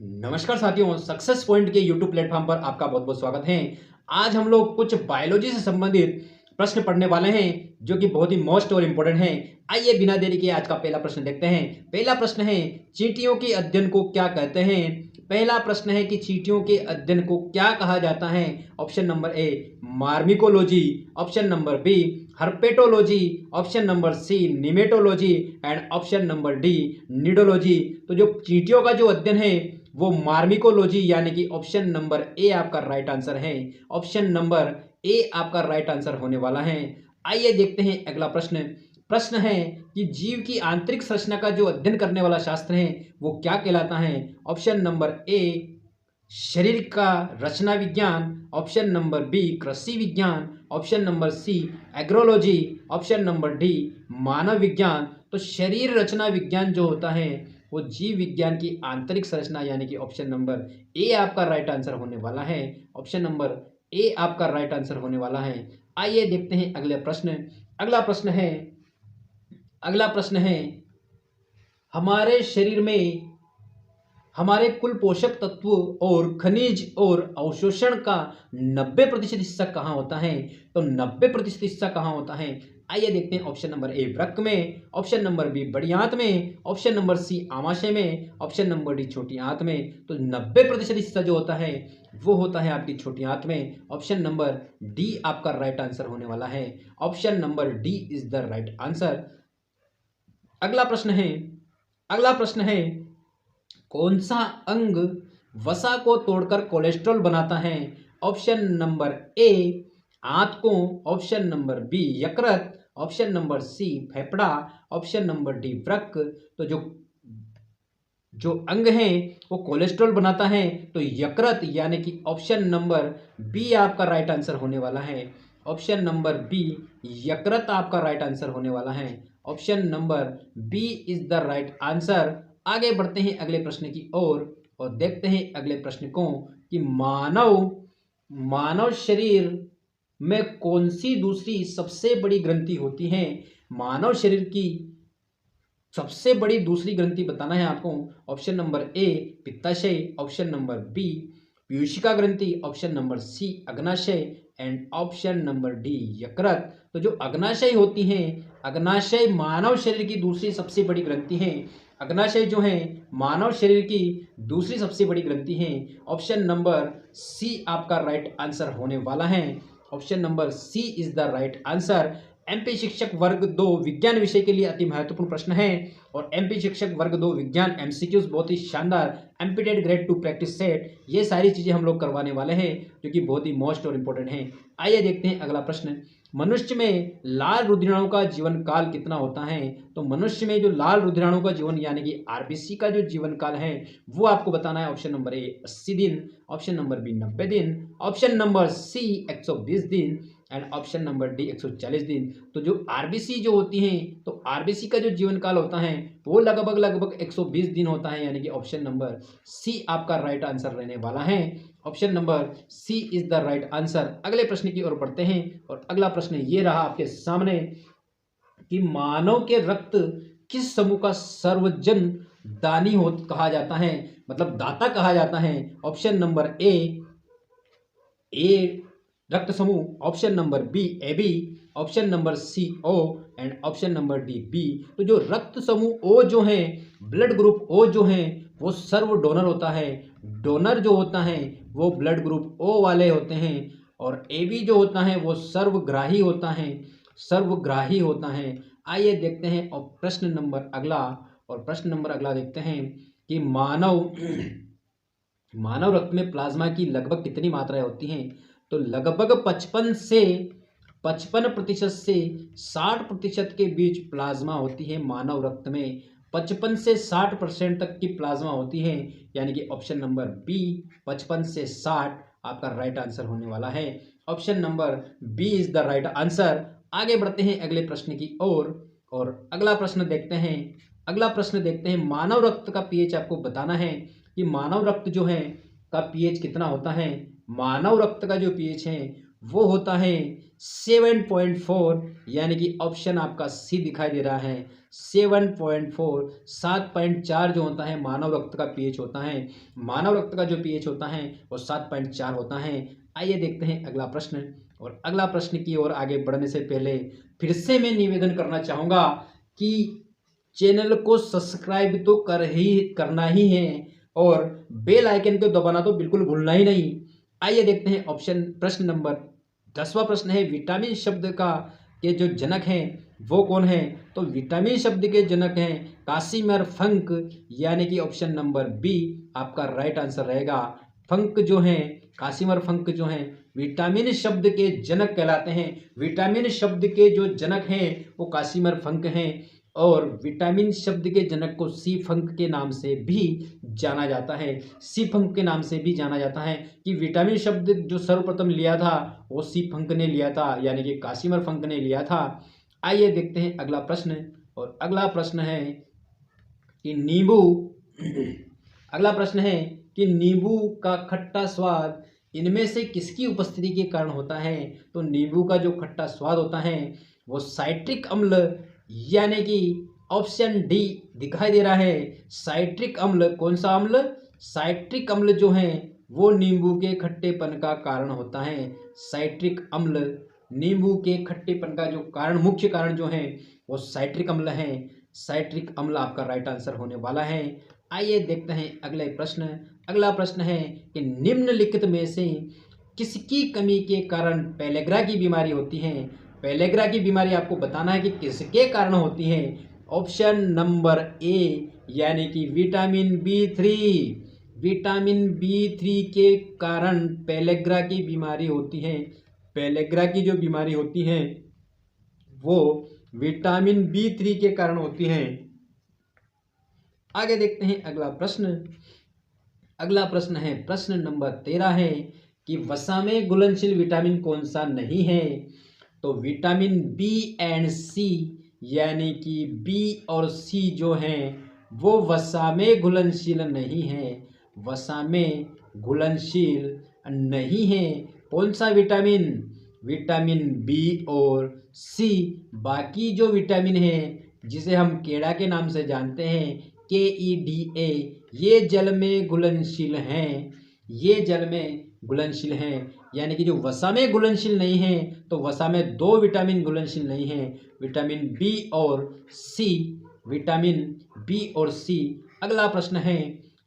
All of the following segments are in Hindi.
नमस्कार साथियों, सक्सेस पॉइंट के यूट्यूब प्लेटफॉर्म पर आपका बहुत बहुत स्वागत है। आज हम लोग कुछ बायोलॉजी से संबंधित प्रश्न पढ़ने वाले हैं जो कि बहुत ही मोस्ट और इम्पोर्टेंट हैं। आइए बिना देरी के आज का पहला प्रश्न देखते हैं। पहला प्रश्न है, चींटियों के अध्ययन को क्या कहते हैं? पहला प्रश्न है कि चींटियों के अध्ययन को क्या कहा जाता है? Option number A myrmecology, option number B herpetology, option number C nematology and option number D nidology. तो जो चींटियों का जो अध्ययन है वो मार्मिकोलॉजी यानी कि ऑप्शन नंबर ए आपका राइट आंसर है। ऑप्शन नंबर ए आपका राइट आंसर होने वाला है। आइए देखते हैं अगला प्रश्न। प्रश्न है कि जीव की आंतरिक संरचना का जो अध्ययन करने वाला शास्त्र है वो क्या कहलाता है? ऑप्शन नंबर ए शरीर का रचना विज्ञान, ऑप्शन नंबर बी कृषि विज्ञान, option number C agrology, option number D मानव विज्ञान। तो शरीर रचना विज्ञान जो होता है वो जीव विज्ञान की आंतरिक संरचना यानी कि ऑप्शन नंबर ए आपका राइट आंसर होने वाला है। ऑप्शन नंबर ए आपका राइट आंसर होने वाला है। आइए देखते हैं अगले प्रश्न। अगला प्रश्न है अगला प्रश्न है हमारे शरीर में हमारे कुल पोषक तत्व और खनिज और अवशोषण का 90% हिस्सा कहाँ होता है? तो 90% हिस्सा कहाँ होता है? आइए देखते हैं। ऑप्शन नंबर ए वृक्क में, ऑप्शन नंबर बी बड़ी आंत में, ऑप्शन नंबर सी आमाशय में, ऑप्शन नंबर डी छोटी आंत में। तो 90% हिस्सा जो होता है वो होता है आपकी छोटी आंत में। ऑप्शन नंबर डी आपका राइट आंसर होने वाला है। Option number D is the right answer. अगला प्रश्न है अगला प्रश्न है कौन सा अंग वसा को तोड़कर कोलेस्ट्रॉल बनाता है? ऑप्शन नंबर ए आंत को, ऑप्शन नंबर बी यकृत, ऑप्शन नंबर सी फेफड़ा, ऑप्शन नंबर डी वृक्क। तो जो जो अंग है वो कोलेस्ट्रॉल बनाता है तो यकृत यानी कि ऑप्शन नंबर बी आपका राइट आंसर होने वाला है। ऑप्शन नंबर बी यकृत आपका राइट आंसर होने वाला है। Option number B is the right answer. आगे बढ़ते हैं अगले प्रश्न की ओर और देखते हैं अगले प्रश्न को कि मानव मानव शरीर में कौन सी दूसरी सबसे बड़ी ग्रंथि होती है? मानव शरीर की सबसे बड़ी दूसरी ग्रंथि बताना है आपको। ऑप्शन नंबर ए पित्ताशय, ऑप्शन नंबर बी पीयूषिका ग्रंथि, ऑप्शन नंबर सी अग्नाशय एंड ऑप्शन नंबर डी यकृत। तो जो अग्नाशय होती है, अग्नाशय मानव शरीर की दूसरी सबसे बड़ी ग्रंथि है। अग्नाशय जो है मानव शरीर की दूसरी सबसे बड़ी ग्रंथि है। ऑप्शन नंबर सी आपका राइट आंसर होने वाला है। Option number C is the right answer. MP शिक्षक वर्ग 2 विज्ञान विषय के लिए अति महत्वपूर्ण प्रश्न है और एमपी शिक्षक वर्ग 2 विज्ञान एमसीक्यूज बहुत ही शानदार, एमपीटेड ग्रेड 2 प्रैक्टिस सेट, ये सारी चीज़ें हम लोग करवाने वाले हैं जो कि बहुत ही मोस्ट और इम्पोर्टेंट है। आइए देखते हैं अगला प्रश्न। मनुष्य में लाल रुधिराणु का जीवन काल कितना होता है? तो मनुष्य में जो लाल रुधिराणु का जीवन यानी कि आरबीसी का जो जीवन काल है वो आपको बताना है। ऑप्शन नंबर ए 80 दिन, ऑप्शन नंबर बी 90 दिन, ऑप्शन नंबर सी 120 दिन एंड ऑप्शन नंबर डी 140 दिन। तो जो आरबीसी जो होती हैं तो आरबीसी का जो जीवन काल होता है वो लगभग 120 दिन होता है यानी कि ऑप्शन नंबर सी आपका राइट आंसर रहने वाला है। Option number C is the right answer. अगले प्रश्न की ओर बढ़ते हैं और अगला प्रश्न ये रहा आपके सामने कि मानव के रक्त किस समूह का सर्वजन दानी हो कहा जाता है, मतलब दाता कहा जाता है? ऑप्शन नंबर ए रक्त समूह, option number B A B, option number C O and option number D B. तो जो रक्त समूह ओ जो है, ब्लड ग्रुप ओ जो है वो सर्व डोनर होता है। डोनर जो होता है वो ब्लड ग्रुप ओ वाले होते हैं और ए बी जो होता है वो सर्वग्राही होता है, सर्वग्राही होता है। आइए देखते हैं और प्रश्न नंबर अगला देखते हैं कि मानव रक्त में प्लाज्मा की लगभग कितनी मात्राएं होती हैं? तो लगभग 55% से 60% के बीच प्लाज्मा होती है मानव रक्त में। 55 से 60% तक की प्लाज्मा होती है यानी कि ऑप्शन नंबर बी 55 से 60 आपका राइट आंसर होने वाला है। Option number B is the right answer. आगे बढ़ते हैं अगले प्रश्न की ओर और अगला प्रश्न देखते हैं। मानव रक्त का पीएच आपको बताना है कि मानव रक्त जो है का पीएच कितना होता है। मानव रक्त का जो पीएच है वो होता है 7.4 यानी कि ऑप्शन आपका सी दिखाई दे रहा है। 7.4 7.4 जो होता है मानव रक्त का पीएच होता है। मानव रक्त का जो पीएच होता है वो 7.4 होता है। आइए देखते हैं अगला प्रश्न। और अगला प्रश्न की ओर आगे बढ़ने से पहले फिर से मैं निवेदन करना चाहूँगा कि चैनल को सब्सक्राइब तो करना ही है और बेल आइकन को दबाना तो बिल्कुल भूलना ही नहीं। आइए देखते हैं ऑप्शन प्रश्न नंबर 10वां प्रश्न है, विटामिन शब्द का के जो जनक हैं वो कौन है? तो विटामिन शब्द के जनक हैं कासिमिर फंक, यानी कि ऑप्शन नंबर बी आपका राइट आंसर रहेगा। फंक जो हैं, कासिमिर फंक जो हैं विटामिन शब्द के जनक कहलाते हैं। विटामिन शब्द के जो जनक हैं वो कासिमिर फंक हैं और विटामिन शब्द के जनक को सी फंक के नाम से भी जाना जाता है। सी फंक के नाम से भी जाना जाता है कि विटामिन शब्द जो सर्वप्रथम लिया था वो सी फंक ने लिया था, यानी कि कासिमिर फंक ने लिया था। आइए देखते हैं अगला प्रश्न। और अगला प्रश्न है कि नींबू अगला प्रश्न है कि नींबू का खट्टा स्वाद इनमें से किसकी उपस्थिति के कारण होता है? तो नींबू का जो खट्टा स्वाद होता है वो साइट्रिक अम्ल, यानी कि ऑप्शन डी दिखाई दे रहा है। साइट्रिक अम्ल, कौन सा अम्ल? साइट्रिक अम्ल जो है वो नींबू के खट्टेपन का कारण होता है। साइट्रिक अम्ल नींबू के खट्टेपन का जो कारण, मुख्य कारण जो है वो साइट्रिक अम्ल है। साइट्रिक अम्ल आपका राइट आंसर होने वाला है। आइए देखते हैं अगले प्रश्न। अगला प्रश्न है कि निम्नलिखित में से किसकी कमी के कारण पेलेग्रा की बीमारी होती है? पेलेग्रा की बीमारी आपको बताना है कि किसके कारण होती है। ऑप्शन नंबर ए यानी कि विटामिन बी3, विटामिन बी3 के कारण पेलेग्रा की बीमारी होती है। पेलेग्रा की जो बीमारी होती है वो विटामिन बी3 के कारण होती है। आगे देखते हैं अगला प्रश्न। अगला प्रश्न है प्रश्न नंबर 13 है कि वसा में घुलनशील विटामिन कौन सा नहीं है? तो विटामिन बी एंड सी, यानी कि बी और सी जो हैं वो वसा में घुलनशील नहीं है। वसा में घुलनशील नहीं है। कौन सा विटामिन? विटामिन बी और सी। बाकी जो विटामिन है जिसे हम केड़ा के नाम से जानते हैं, KEDA, ये जल में घुलनशील हैं। ये जल में घुलनशील हैं, यानी कि जो वसा में घुलनशील नहीं है तो वसा में दो विटामिन घुलनशील नहीं है, विटामिन बी और सी। विटामिन बी और सी। अगला प्रश्न है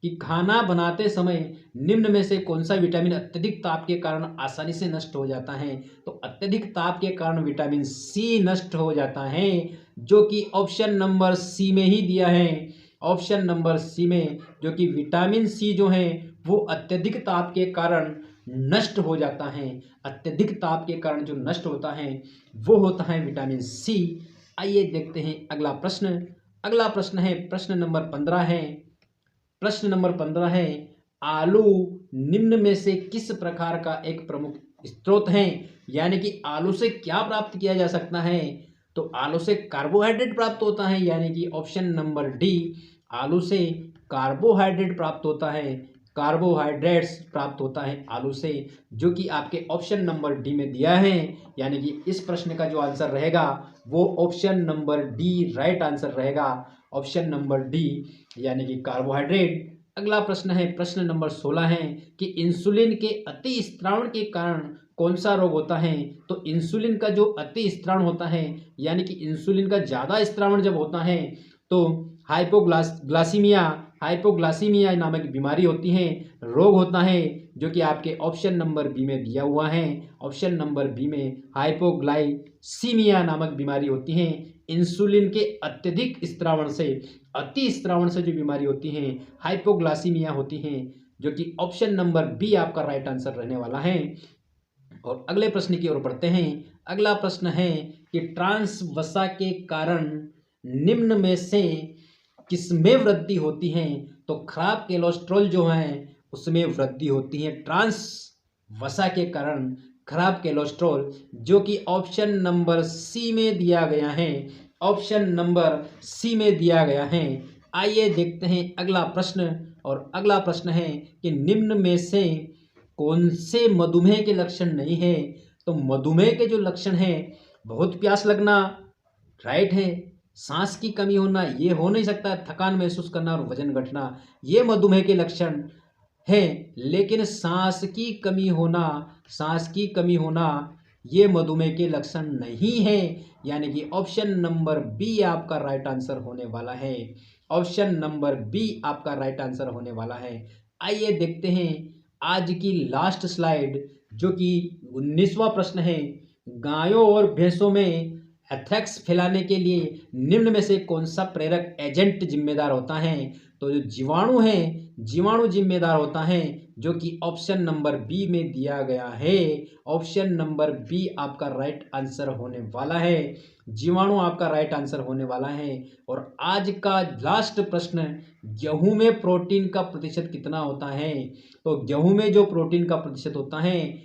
कि खाना बनाते समय निम्न में से कौन सा विटामिन अत्यधिक ताप के कारण आसानी से नष्ट हो जाता है? तो अत्यधिक ताप के कारण विटामिन सी नष्ट हो जाता है, जो कि ऑप्शन नंबर सी में ही दिया है। ऑप्शन नंबर सी में जो कि विटामिन सी जो है वो अत्यधिक ताप के कारण नष्ट हो जाता है। अत्यधिक ताप के कारण जो नष्ट होता है वो होता है विटामिन सी। आइए देखते हैं अगला प्रश्न। अगला प्रश्न है प्रश्न नंबर 15 है। प्रश्न नंबर 15 है, आलू निम्न में से किस प्रकार का एक प्रमुख स्रोत है? यानी कि आलू से क्या प्राप्त किया जा सकता है? तो आलू से कार्बोहाइड्रेट प्राप्त होता है, यानी कि ऑप्शन नंबर डी, आलू से कार्बोहाइड्रेट प्राप्त होता है। कार्बोहाइड्रेट्स प्राप्त होता है आलू से, जो कि आपके ऑप्शन नंबर डी में दिया है। यानी कि इस प्रश्न का जो आंसर रहेगा वो option number D right answer रहेगा। ऑप्शन नंबर डी यानी कि कार्बोहाइड्रेट। अगला प्रश्न है प्रश्न नंबर 16 है कि इंसुलिन के अति स्त्रावण के कारण कौन सा रोग होता है? तो इंसुलिन का जो अति स्त्रावण होता है, यानी कि इंसुलिन का ज़्यादा स्त्रावण जब होता है तो हाइपोग्लासीमिया नामक बीमारी होती है, रोग होता है, जो कि आपके ऑप्शन नंबर बी में दिया हुआ है। ऑप्शन नंबर बी में हाइपोग्लाइसीमिया नामक बीमारी होती है। इंसुलिन के अत्यधिक स्त्रावण से, अति स्त्रावण से जो बीमारी होती है हाइपोग्लासीमिया होती है, जो कि ऑप्शन नंबर बी आपका राइट आंसर रहने वाला है। और अगले प्रश्न की ओर बढ़ते हैं। अगला प्रश्न है कि ट्रांस वसा के कारण निम्न में से किसमें वृद्धि होती है? तो खराब कोलेस्ट्रॉल जो है उसमें वृद्धि होती है ट्रांस वसा के कारण। खराब कोलेस्ट्रॉल, जो कि ऑप्शन नंबर सी में दिया गया है। ऑप्शन नंबर सी में दिया गया है। आइए देखते हैं अगला प्रश्न। और अगला प्रश्न है कि निम्न में से कौन से मधुमेह के लक्षण नहीं है? तो मधुमेह के जो लक्षण हैं, बहुत प्यास लगना राइट है, सांस की कमी होना ये हो नहीं सकता, थकान महसूस करना और वजन घटना ये मधुमेह के लक्षण हैं। लेकिन सांस की कमी होना ये मधुमेह के लक्षण नहीं है। यानी कि ऑप्शन नंबर बी आपका राइट आंसर होने वाला है। ऑप्शन नंबर बी आपका राइट आंसर होने वाला है। आइए देखते हैं आज की लास्ट स्लाइड, जो कि 19वां प्रश्न है। गायों और भैंसों में एथेक्स फैलाने के लिए निम्न में से कौन सा प्रेरक एजेंट जिम्मेदार होता है? तो जो जीवाणु है, जीवाणु जिम्मेदार होता है, जो कि ऑप्शन नंबर बी में दिया गया है। ऑप्शन नंबर बी आपका राइट आंसर होने वाला है। जीवाणु आपका राइट आंसर होने वाला है। और आज का लास्ट प्रश्न, गेहूं में प्रोटीन का प्रतिशत कितना होता है? तो गेहूं में जो प्रोटीन का प्रतिशत होता है,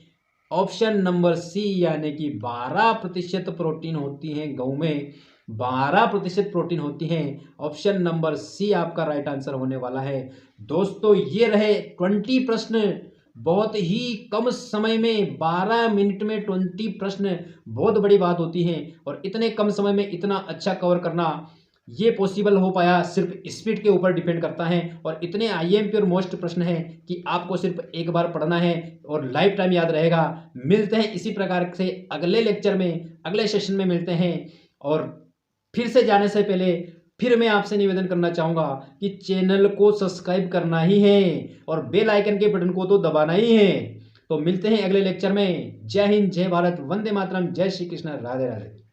ऑप्शन नंबर सी यानी कि 12% प्रोटीन होती है गेहूं में, 12% प्रोटीन होती है। ऑप्शन नंबर सी आपका राइट आंसर होने वाला है। दोस्तों ये रहे 20 प्रश्न, बहुत ही कम समय में 12 मिनट में 20 प्रश्न बहुत बड़ी बात होती है। और इतने कम समय में इतना अच्छा कवर करना ये पॉसिबल हो पाया सिर्फ स्पीड के ऊपर डिपेंड करता है। और इतने आईएमपी और मोस्ट प्रश्न हैं कि आपको सिर्फ एक बार पढ़ना है और लाइफ टाइम याद रहेगा। मिलते हैं इसी प्रकार से अगले लेक्चर में, अगले सेशन में मिलते हैं। और फिर से जाने से पहले फिर मैं आपसे निवेदन करना चाहूँगा कि चैनल को सब्सक्राइब करना ही है और बेल आइकन के बटन को तो दबाना ही है। तो मिलते हैं अगले लेक्चर में। जय हिंद, जय भारत, वंदे मातरम, जय श्री कृष्ण, राधे राधे।